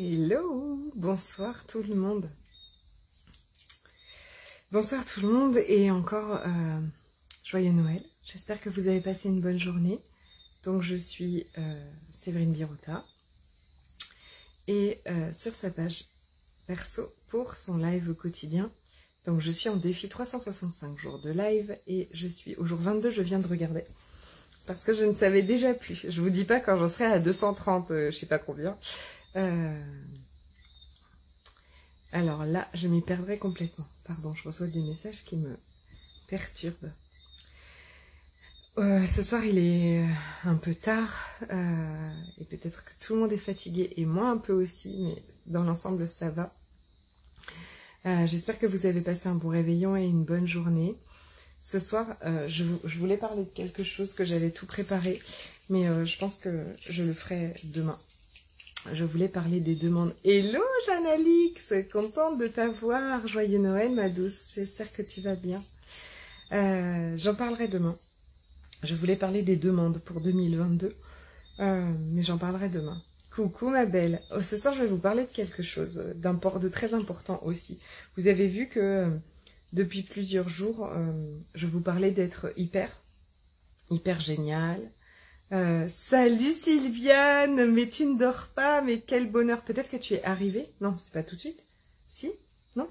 Hello, bonsoir tout le monde. Bonsoir tout le monde et encore joyeux Noël. J'espère que vous avez passé une bonne journée. Donc je suis Séverine Birota et sur sa page perso pour son live quotidien. Donc je suis en défi 365 jours de live et je suis au jour 22, je viens de regarder. Parce que je ne savais déjà plus. Je vous dis pas quand j'en serai à 230, je sais pas combien. Alors là, je m'y perdrai complètement. Pardon, je reçois des messages qui me perturbent. Ce soir, il est un peu tard et peut-être que tout le monde est fatigué et moi un peu aussi, mais dans l'ensemble, ça va. J'espère que vous avez passé un bon réveillon et une bonne journée. Ce soir, je voulais parler de quelque chose que j'avais tout préparé, mais je pense que je le ferai demain. Je voulais parler des demandes. Hello Jeanne-Alix, contente de t'avoir. Joyeux Noël ma douce, j'espère que tu vas bien. J'en parlerai demain. Je voulais parler des demandes pour 2022, mais j'en parlerai demain. Coucou ma belle. Oh, ce soir je vais vous parler de quelque chose de très important aussi. Vous avez vu que depuis plusieurs jours, je vous parlais d'être hyper génial. Salut Sylviane, mais tu ne dors pas, mais quel bonheur. Peut-être que tu es arrivée. Non, c'est pas tout de suite. Si? Non?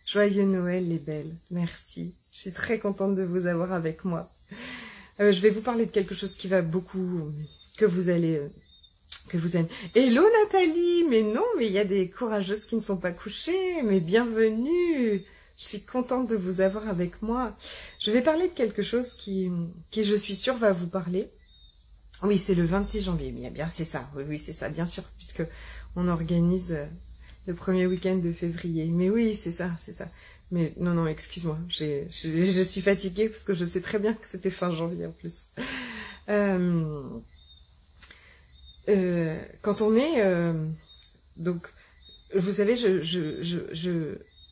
Joyeux Noël les belles, merci. Je suis très contente de vous avoir avec moi. Je vais vous parler de quelque chose qui va beaucoup, que vous aimez. Hello Nathalie, mais non, mais il y a des courageuses qui ne sont pas couchées, mais bienvenue. Je suis contente de vous avoir avec moi. Je vais parler de quelque chose qui je suis sûre va vous parler. Oui, c'est le 26 janvier, bien c'est ça, oui, c'est ça, bien sûr, puisque on organise le premier week-end de février. Mais oui, c'est ça. Mais non, excuse-moi, je suis fatiguée parce que je sais très bien que c'était fin janvier en plus. Quand on est... donc, vous savez,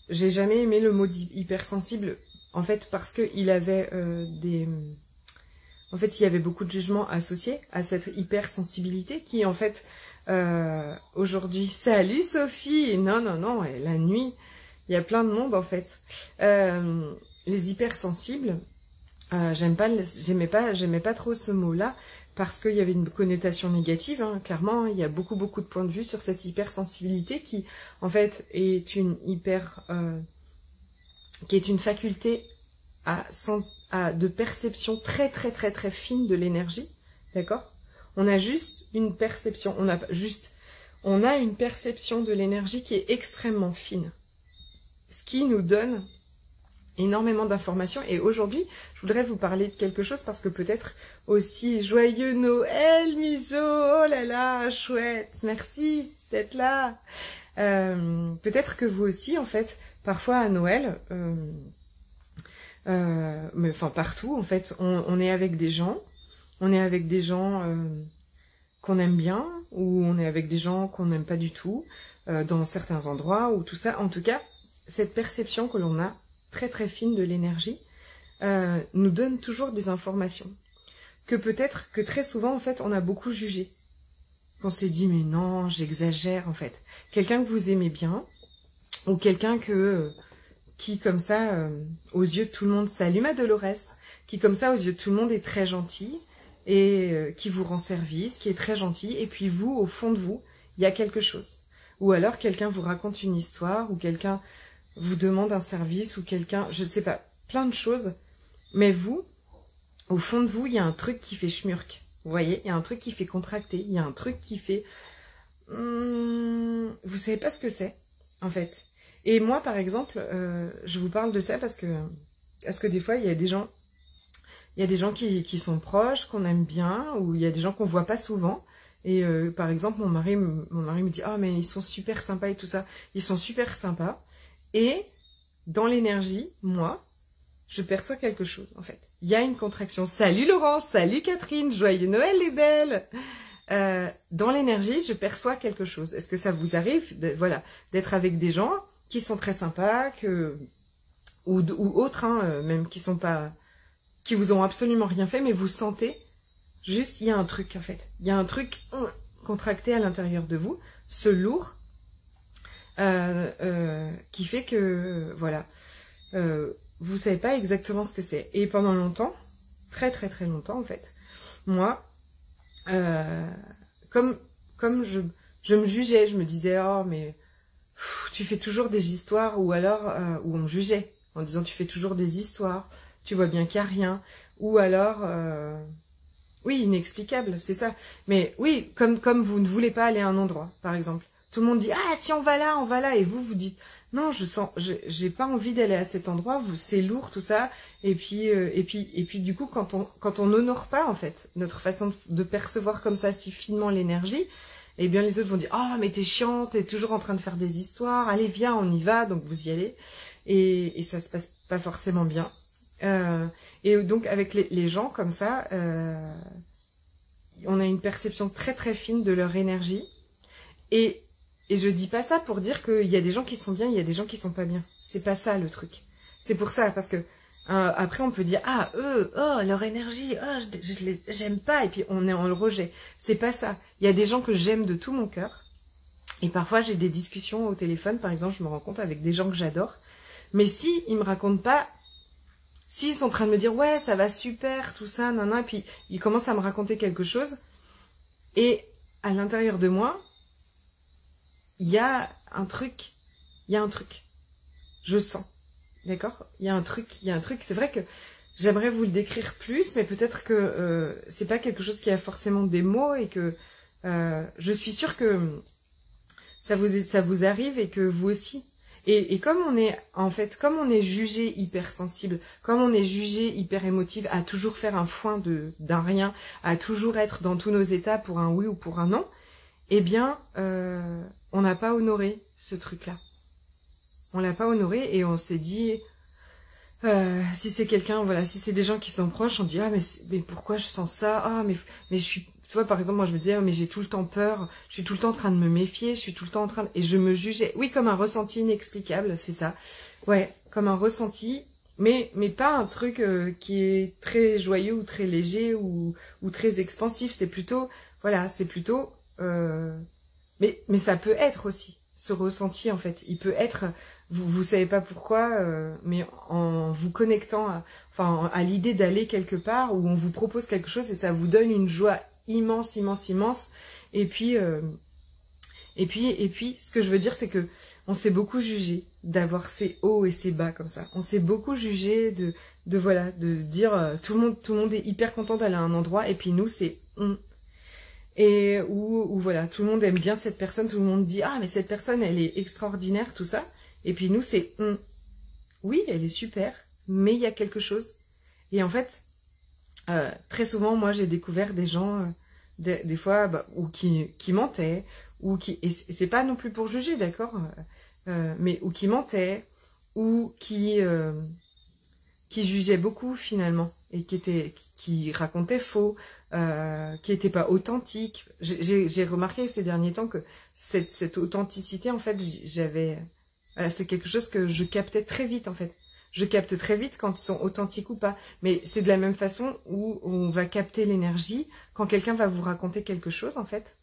j'ai jamais aimé le mot hypersensible, en fait, parce qu'il avait En fait, il y avait beaucoup de jugements associés à cette hypersensibilité qui, en fait, aujourd'hui... Salut Sophie! Non, la nuit, il y a plein de monde, en fait. Les hypersensibles, j'aimais pas trop ce mot-là, parce qu'il y avait une connotation négative, hein. Clairement, il y a beaucoup de points de vue sur cette hypersensibilité qui, en fait, est une qui est une faculté de perception très fine de l'énergie, d'accord? On a juste une perception, on a une perception de l'énergie qui est extrêmement fine, ce qui nous donne énormément d'informations. Et aujourd'hui, je voudrais vous parler de quelque chose parce que peut-être aussi joyeux Noël, Mijo, oh là là, chouette, merci d'être là. Peut-être que vous aussi, en fait, parfois à Noël, mais enfin partout, en fait, on est avec des gens, qu'on aime bien, ou on est avec des gens qu'on n'aime pas du tout, dans certains endroits, ou tout ça. En tout cas, cette perception que l'on a, très fine de l'énergie, nous donne toujours des informations. Que peut-être que très souvent, en fait, on a beaucoup jugé. On s'est dit, mais non, j'exagère, en fait. Quelqu'un que vous aimez bien, ou quelqu'un qui, comme ça, aux yeux de tout le monde, salut ma Dolores, qui, comme ça, aux yeux de tout le monde, est très gentil, et qui vous rend service, qui est très gentil, et puis vous, au fond de vous, il y a quelque chose. Ou alors, quelqu'un vous raconte une histoire, ou quelqu'un vous demande un service, ou quelqu'un, je ne sais pas, plein de choses, mais vous, au fond de vous, il y a un truc qui fait schmurk, vous voyez, il y a un truc qui fait contracter, il y a un truc qui fait... vous savez pas ce que c'est, en fait. Et moi, par exemple, je vous parle de ça parce que des fois, il y a des gens qui sont proches, qu'on aime bien, ou il y a des gens qu'on voit pas souvent. Et par exemple, mon mari me dit « Ah, mais ils sont super sympas et tout ça. » Ils sont super sympas. Et dans l'énergie, moi, je perçois quelque chose, en fait. Il y a une contraction. Salut Laurence, salut Catherine, joyeux Noël les belles. Dans l'énergie, je perçois quelque chose. Est-ce que ça vous arrive, voilà, d'être avec des gens qui sont très sympas, ou autres, hein, même qui vous ont absolument rien fait, mais vous sentez juste, il y a un truc, en fait. Il y a un truc, contracté à l'intérieur de vous, ce lourd, qui fait que, voilà, vous savez pas exactement ce que c'est. Et pendant longtemps, très très très longtemps en fait, moi, comme je me jugeais, je me disais, oh mais tu fais toujours des histoires, ou alors, où on me jugeait, en disant tu fais toujours des histoires, tu vois bien qu'il n'y a rien, ou alors, oui, inexplicable, c'est ça. Mais oui, comme vous ne voulez pas aller à un endroit, par exemple. Tout le monde dit, ah, si on va là, et vous dites, non, j'ai pas envie d'aller à cet endroit, c'est lourd, tout ça, et puis du coup, quand on n'honore pas, en fait, notre façon de percevoir comme ça, si finement l'énergie, eh bien, les autres vont dire, oh, mais t'es chiante, t'es toujours en train de faire des histoires, allez, viens, on y va, donc vous y allez, et ça se passe pas forcément bien. Et donc, avec les gens comme ça, on a une perception très très fine de leur énergie, et je dis pas ça pour dire qu'il y a des gens qui sont bien, il y a des gens qui sont pas bien. C'est pas ça le truc. C'est pour ça, parce que après on peut dire, ah, eux, oh, leur énergie, oh, j'aime pas, et puis on est en le rejet. C'est pas ça. Il y a des gens que j'aime de tout mon cœur, et parfois j'ai des discussions au téléphone, par exemple, je me rends compte avec des gens que j'adore, mais si ils me racontent pas, s'ils sont en train de me dire, ouais, ça va super, tout ça, et puis ils commencent à me raconter quelque chose, et à l'intérieur de moi, il y a un truc, je sens, d'accord? Il y a un truc, c'est vrai que j'aimerais vous le décrire plus, mais peut-être que c'est pas quelque chose qui a forcément des mots, et que je suis sûre que ça vous arrive, et que vous aussi. Et comme on est jugé hypersensible, comme on est jugé hyper émotive, à toujours faire un foin d'un rien, à toujours être dans tous nos états pour un oui ou pour un non, eh bien, on n'a pas honoré ce truc-là. On l'a pas honoré, et on s'est dit, si c'est quelqu'un, voilà, si c'est des gens qui sont proches, on dit, ah, mais pourquoi je sens ça? Ah, mais je suis, tu vois, par exemple, moi je me disais, oh, mais j'ai tout le temps peur, je suis tout le temps en train de me méfier, je suis tout le temps en train de... Et je me jugeais, oui, comme un ressenti inexplicable, c'est ça. Ouais, comme un ressenti, mais pas un truc qui est très joyeux, ou très léger, ou très expansif. C'est plutôt, voilà, c'est plutôt... mais ça peut être aussi, ce ressenti, en fait. Il peut être, vous savez pas pourquoi, mais en vous connectant à l'idée d'aller quelque part, où on vous propose quelque chose, et ça vous donne une joie immense, immense, immense. Et puis, ce que je veux dire, c'est que on s'est beaucoup jugé d'avoir ces hauts et ces bas comme ça. On s'est beaucoup jugé de dire tout le monde est hyper content d'aller à un endroit, et puis nous, c'est et où voilà, tout le monde aime bien cette personne, tout le monde dit, ah, mais cette personne, elle est extraordinaire, tout ça. Et puis nous, c'est, oui, elle est super, mais il y a quelque chose. Et en fait, très souvent, moi, j'ai découvert des gens, des fois, ou qui mentaient, ou qui, et c'est pas non plus pour juger, d'accord, mais ou qui mentaient, ou qui jugeaient beaucoup finalement, et qui racontaient faux, qui n'étaient pas authentiques. J'ai remarqué ces derniers temps que cette authenticité, en fait, c'est quelque chose que je captais très vite, en fait. Je capte très vite quand ils sont authentiques ou pas. Mais c'est de la même façon où on va capter l'énergie quand quelqu'un va vous raconter quelque chose, en fait.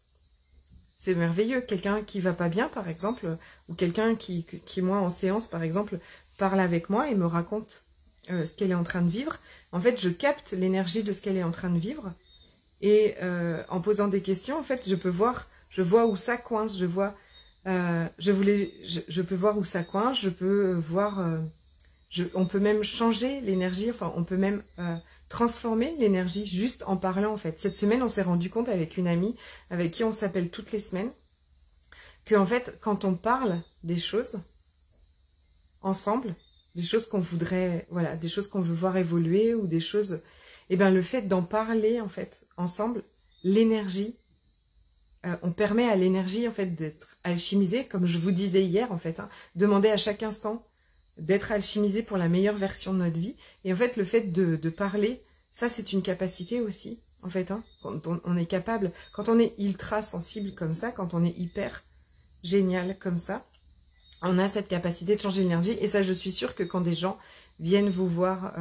C'est merveilleux. Quelqu'un qui va pas bien, par exemple, ou quelqu'un qui, moi, en séance, par exemple, parle avec moi et me raconte ce qu'elle est en train de vivre. En fait, je capte l'énergie de ce qu'elle est en train de vivre. Et en posant des questions, en fait, je vois où ça coince, je peux voir où ça coince, je peux voir, on peut même changer l'énergie, enfin, on peut même transformer l'énergie juste en parlant, en fait. Cette semaine, on s'est rendu compte avec une amie, avec qui on s'appelle toutes les semaines, que, en fait, quand on parle des choses ensemble, des choses qu'on voudrait, voilà, des choses qu'on veut voir évoluer, ou des choses... Et bien, le fait d'en parler, en fait, ensemble, l'énergie, on permet à l'énergie, en fait, d'être alchimisée, comme je vous disais hier, en fait, demander à chaque instant d'être alchimisé pour la meilleure version de notre vie. Et en fait, le fait de parler, ça, c'est une capacité aussi, en fait, quand on est capable, quand on est ultra sensible comme ça, quand on est hyper génial comme ça, on a cette capacité de changer l'énergie. Et ça, je suis sûre que quand des gens viennent vous voir...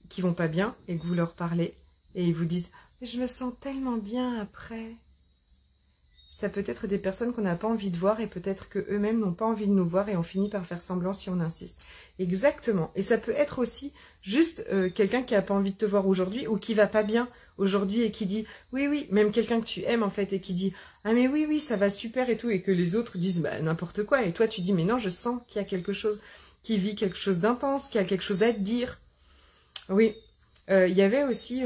qui vont pas bien, et que vous leur parlez, et ils vous disent « Je me sens tellement bien après ». ça peut être des personnes qu'on n'a pas envie de voir et peut-être qu'eux-mêmes n'ont pas envie de nous voir et on finit par faire semblant si on insiste. Exactement. Et ça peut être aussi juste quelqu'un qui n'a pas envie de te voir aujourd'hui ou qui va pas bien aujourd'hui et qui dit oui, oui, même quelqu'un que tu aimes en fait et qui dit ah mais oui, oui, ça va super et tout et que les autres disent bah n'importe quoi et toi tu dis mais non, je sens qu'il y a quelque chose, qui vit quelque chose d'intense, qui a quelque chose à te dire. Oui, il y avait aussi...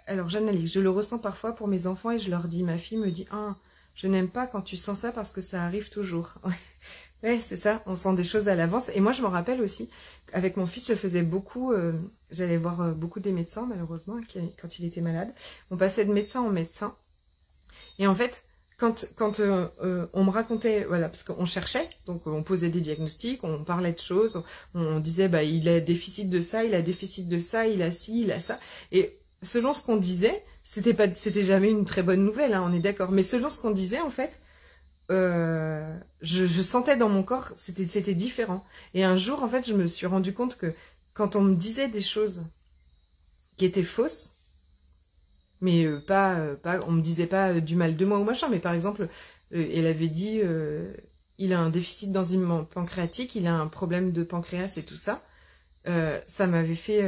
Alors j'analyse, je le ressens parfois pour mes enfants et je leur dis, ma fille me dit, ah, je n'aime pas quand tu sens ça parce que ça arrive toujours. Ouais, c'est ça, on sent des choses à l'avance. Et moi je m'en rappelle aussi, avec mon fils je faisais beaucoup, j'allais voir beaucoup des médecins malheureusement, quand il était malade. On passait de médecin en médecin. Et en fait, quand on me racontait, voilà, parce qu'on cherchait, donc on posait des diagnostics, on parlait de choses, on disait, bah il a déficit de ça, il a déficit de ça, il a ci, il a ça. Et selon ce qu'on disait, c'était jamais une très bonne nouvelle, hein, on est d'accord. Mais selon ce qu'on disait, en fait, je sentais dans mon corps, c'était différent. Et un jour, en fait, je me suis rendu compte que quand on me disait des choses qui étaient fausses, mais on me disait pas du mal de moi ou machin, mais par exemple, elle avait dit, il a un déficit d'enzyme pancréatique, il a un problème de pancréas et tout ça. Ça m'avait fait...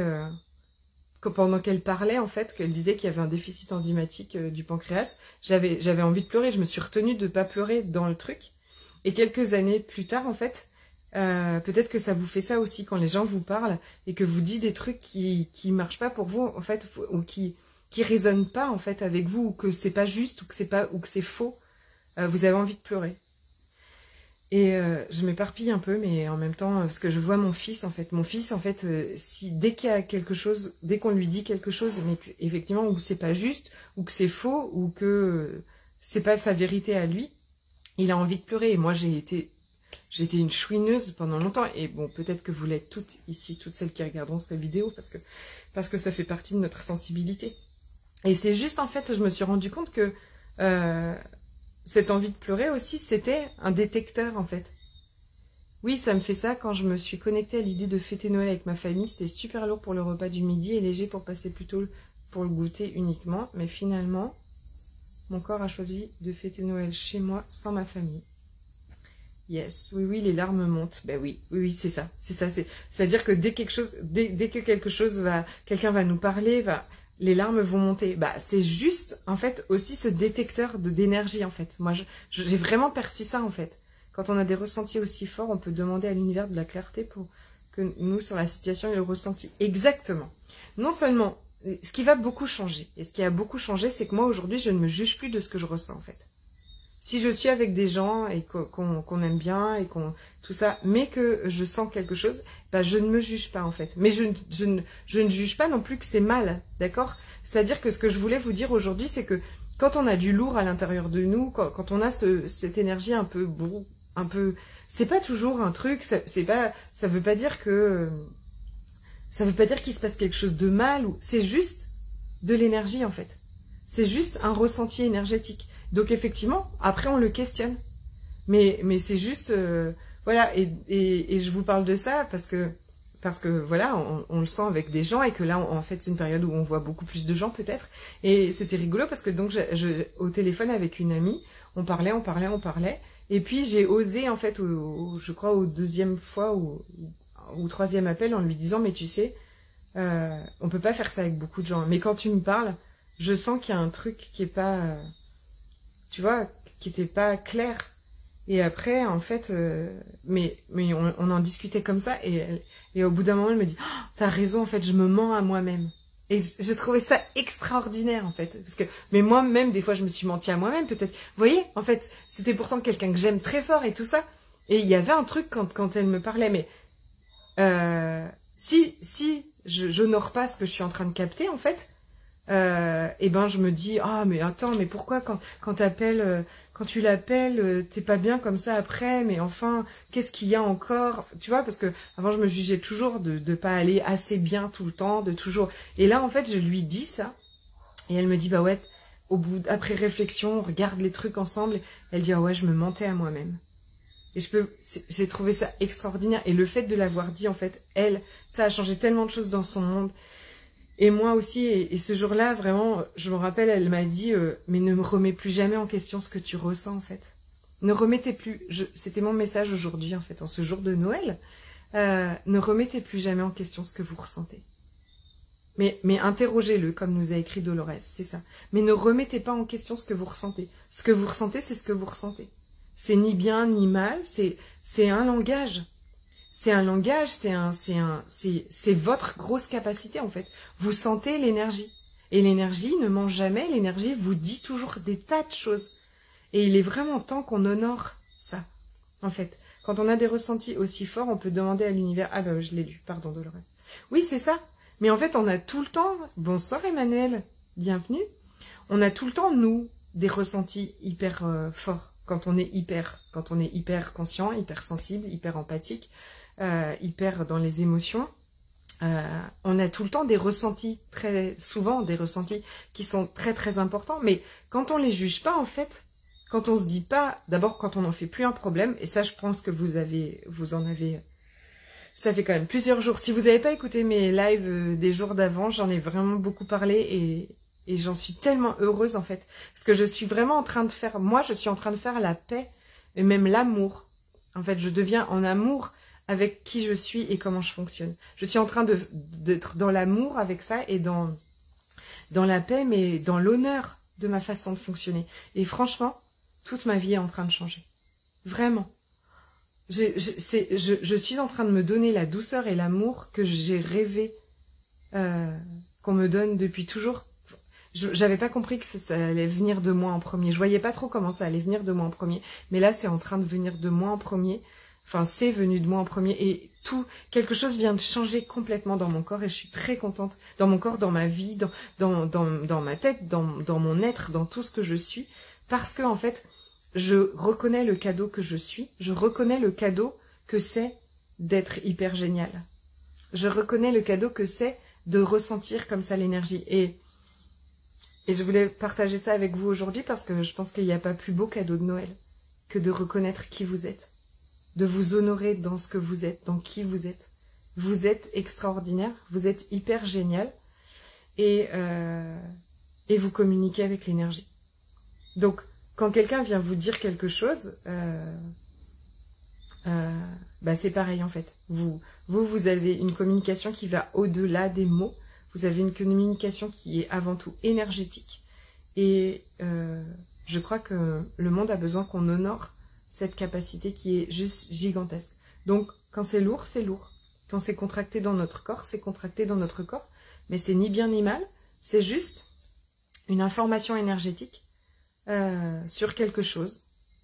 pendant qu'elle parlait, en fait, qu'elle disait qu'il y avait un déficit enzymatique du pancréas, j'avais envie de pleurer. Je me suis retenue de ne pas pleurer dans le truc. Et quelques années plus tard, en fait, peut-être que ça vous fait ça aussi quand les gens vous parlent et que vous dites des trucs qui marchent pas pour vous, en fait, ou qui résonnent pas, en fait, avec vous, ou que c'est pas juste, ou que c'est faux. Vous avez envie de pleurer. Et je m'éparpille un peu, mais en même temps, parce que je vois mon fils, en fait, si dès qu'il y a quelque chose, dès qu'on lui dit quelque chose, mais effectivement, où c'est pas juste, ou que c'est faux, ou que c'est pas sa vérité à lui, il a envie de pleurer. Et moi, j'ai été une chouineuse pendant longtemps, et bon, peut-être que vous l'êtes toutes ici, toutes celles qui regarderont cette vidéo, parce que ça fait partie de notre sensibilité. Et c'est juste, en fait, je me suis rendu compte que cette envie de pleurer aussi, c'était un détecteur en fait. Oui, ça me fait ça quand je me suis connectée à l'idée de fêter Noël avec ma famille. C'était super lourd pour le repas du midi et léger pour passer plutôt pour le goûter uniquement. Mais finalement, mon corps a choisi de fêter Noël chez moi sans ma famille. Yes, oui, oui, les larmes montent. Ben oui, oui, oui, c'est ça. C'est-à-dire que dès que quelque chose quelqu'un va nous parler, les larmes vont monter. Bah, c'est juste, en fait, aussi ce détecteur d'énergie, en fait. Moi, j'ai vraiment perçu ça, en fait. Quand on a des ressentis aussi forts, on peut demander à l'univers de la clarté pour que nous, sur la situation, il le ressenti. Exactement. Non seulement, ce qui va beaucoup changer, et ce qui a beaucoup changé, c'est que moi, aujourd'hui, je ne me juge plus de ce que je ressens, en fait. Si je suis avec des gens et qu'on aime bien et tout ça, mais que je sens quelque chose, bah, je ne me juge pas en fait. Mais je ne juge pas non plus que c'est mal, d'accord? C'est-à-dire que ce que je voulais vous dire aujourd'hui, c'est que quand on a du lourd à l'intérieur de nous, quand on a cette énergie un peu, c'est pas toujours un truc, ça veut pas dire qu'il se passe quelque chose de mal, c'est juste de l'énergie en fait. C'est juste un ressenti énergétique. Donc effectivement, après on le questionne. Mais c'est juste, voilà, et je vous parle de ça parce que voilà, on le sent avec des gens et que là, en fait, c'est une période où on voit beaucoup plus de gens peut-être. Et c'était rigolo parce que donc, au téléphone avec une amie, on parlait. Et puis j'ai osé en fait, je crois au deuxième fois ou troisième appel en lui disant, mais tu sais, on peut pas faire ça avec beaucoup de gens. Mais quand tu me parles, je sens qu'il y a un truc qui est pas... tu vois, qui était pas clair. Et après, en fait, mais on en discutait comme ça, et au bout d'un moment, elle me dit, oh, t'as raison, en fait, je me mens à moi-même. Et j'ai trouvé ça extraordinaire, en fait. Parce que, mais moi-même, des fois, je me suis menti à moi-même, peut-être. Vous voyez, en fait, c'était pourtant quelqu'un que j'aime très fort et tout ça. Et il y avait un truc quand elle me parlait, mais si j'honore pas ce que je suis en train de capter, en fait, et ben je me dis ah mais attends, mais pourquoi quand tu l'appelles t'es pas bien comme ça après, mais enfin qu'est-ce qu'il y a encore, tu vois, parce que avant je me jugeais toujours de pas aller assez bien tout le temps, de toujours, et là en fait je lui dis ça et elle me dit bah ouais, après réflexion on regarde les trucs ensemble, elle dit ah ouais je me mentais à moi-même. Et j'ai trouvé ça extraordinaire, et le fait de l'avoir dit en fait, ça a changé tellement de choses dans son monde. Et moi aussi, et ce jour-là, vraiment, je me rappelle, elle m'a dit, mais ne me remets plus jamais en question ce que tu ressens, en fait. Ne remettez plus, c'était mon message aujourd'hui, en fait, en ce jour de Noël, ne remettez plus jamais en question ce que vous ressentez. Mais interrogez-le, comme nous a écrit Dolores, c'est ça. Mais ne remettez pas en question ce que vous ressentez. Ce que vous ressentez, c'est ce que vous ressentez. C'est ni bien ni mal, c'est un langage. C'est un langage, c'est votre grosse capacité en fait. Vous sentez l'énergie. Et l'énergie ne ment jamais, l'énergie vous dit toujours des tas de choses. Et il est vraiment temps qu'on honore ça, en fait. Quand on a des ressentis aussi forts, on peut demander à l'univers... Ah bah je l'ai lu, pardon Dolores. Oui, c'est ça. Mais en fait, on a tout le temps... Bonsoir Emmanuel, bienvenue. On a tout le temps, nous, des ressentis hyper forts. Quand on est hyper conscient, hyper sensible, hyper empathique, hyper dans les émotions, on a tout le temps des ressentis, très souvent des ressentis qui sont très très importants, mais quand on les juge pas en fait, quand on se dit pas, d'abord quand on n'en fait plus un problème, et ça je pense que vous en avez, ça fait quand même plusieurs jours, si vous n'avez pas écouté mes lives des jours d'avant, j'en ai vraiment beaucoup parlé et j'en suis tellement heureuse en fait, parce que je suis vraiment en train de faire, moi je suis en train de faire la paix, et même l'amour, en fait je deviens en amour avec qui je suis et comment je fonctionne. Je suis en train d'être dans l'amour avec ça et dans la paix, mais dans l'honneur de ma façon de fonctionner. Et franchement, toute ma vie est en train de changer. Vraiment. Je suis en train de me donner la douceur et l'amour que j'ai rêvé qu'on me donne depuis toujours. J'avais pas compris que ça allait venir de moi en premier. Je voyais pas trop comment ça allait venir de moi en premier. Mais là, c'est en train de venir de moi en premier. Enfin, c'est venu de moi en premier et quelque chose vient de changer complètement dans mon corps et je suis très contente. Dans mon corps, dans ma vie, dans ma tête, dans mon être, dans tout ce que je suis. Parce que, en fait, je reconnais le cadeau que je suis. Je reconnais le cadeau que c'est d'être hyper génial. Je reconnais le cadeau que c'est de ressentir comme ça l'énergie. Et je voulais partager ça avec vous aujourd'hui parce que je pense qu'il n'y a pas plus beau cadeau de Noël que de reconnaître qui vous êtes. De vous honorer dans ce que vous êtes, dans qui vous êtes. Vous êtes extraordinaire, vous êtes hyper génial et vous communiquez avec l'énergie. Donc, quand quelqu'un vient vous dire quelque chose, c'est pareil en fait. Vous avez une communication qui va au-delà des mots. Vous avez une communication qui est avant tout énergétique. Et je crois que le monde a besoin qu'on honore cette capacité qui est juste gigantesque. Donc, quand c'est lourd, c'est lourd. Quand c'est contracté dans notre corps, c'est contracté dans notre corps. Mais c'est ni bien ni mal, c'est juste une information énergétique sur quelque chose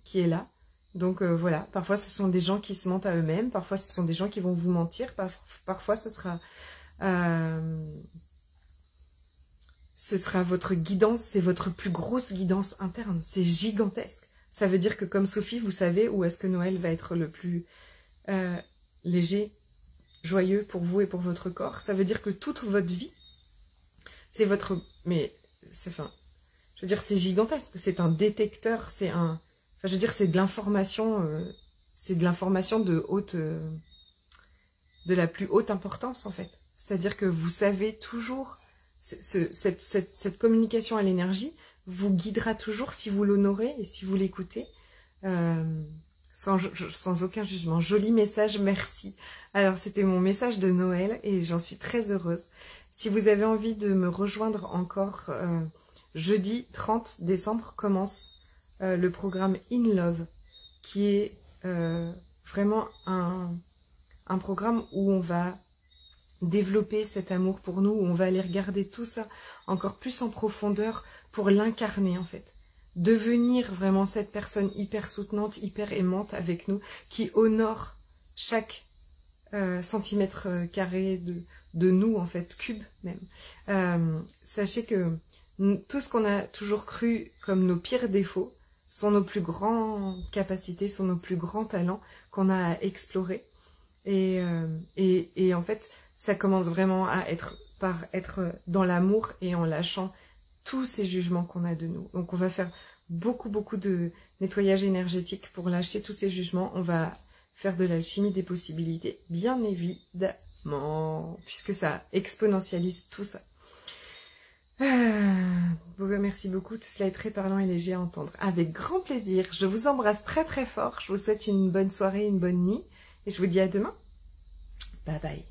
qui est là. Donc voilà, parfois ce sont des gens qui se mentent à eux-mêmes, parfois ce sont des gens qui vont vous mentir, parfois ce sera votre guidance, c'est votre plus grosse guidance interne, c'est gigantesque. Ça veut dire que comme Sophie, vous savez où est-ce que Noël va être le plus léger, joyeux pour vous et pour votre corps. Ça veut dire que toute votre vie, c'est votre... Mais, je veux dire, c'est gigantesque. C'est un détecteur, c'est un... Enfin, je veux dire, c'est de l'information de haute... de la plus haute importance, en fait. C'est-à-dire que vous savez toujours... Cette communication à l'énergie vous guidera toujours si vous l'honorez et si vous l'écoutez, sans aucun jugement. Joli message, merci. Alors, c'était mon message de Noël et j'en suis très heureuse. Si vous avez envie de me rejoindre encore, jeudi 30 décembre commence le programme In Love, qui est vraiment un programme où on va développer cet amour pour nous, où on va aller regarder tout ça encore plus en profondeur pour l'incarner en fait. Devenir vraiment cette personne hyper soutenante, hyper aimante avec nous, qui honore chaque centimètre carré de nous en fait, cube même. Sachez que tout ce qu'on a toujours cru comme nos pires défauts sont nos plus grandes capacités, sont nos plus grands talents qu'on a à explorer. Et en fait, ça commence vraiment par être dans l'amour et en lâchant tous ces jugements qu'on a de nous. Donc on va faire beaucoup de nettoyage énergétique pour lâcher tous ces jugements. On va faire de l'alchimie des possibilités, bien évidemment, puisque ça exponentialise tout ça. Merci beaucoup, tout cela est très parlant et léger à entendre. Avec grand plaisir, je vous embrasse très très fort, je vous souhaite une bonne soirée, une bonne nuit, et je vous dis à demain. Bye bye.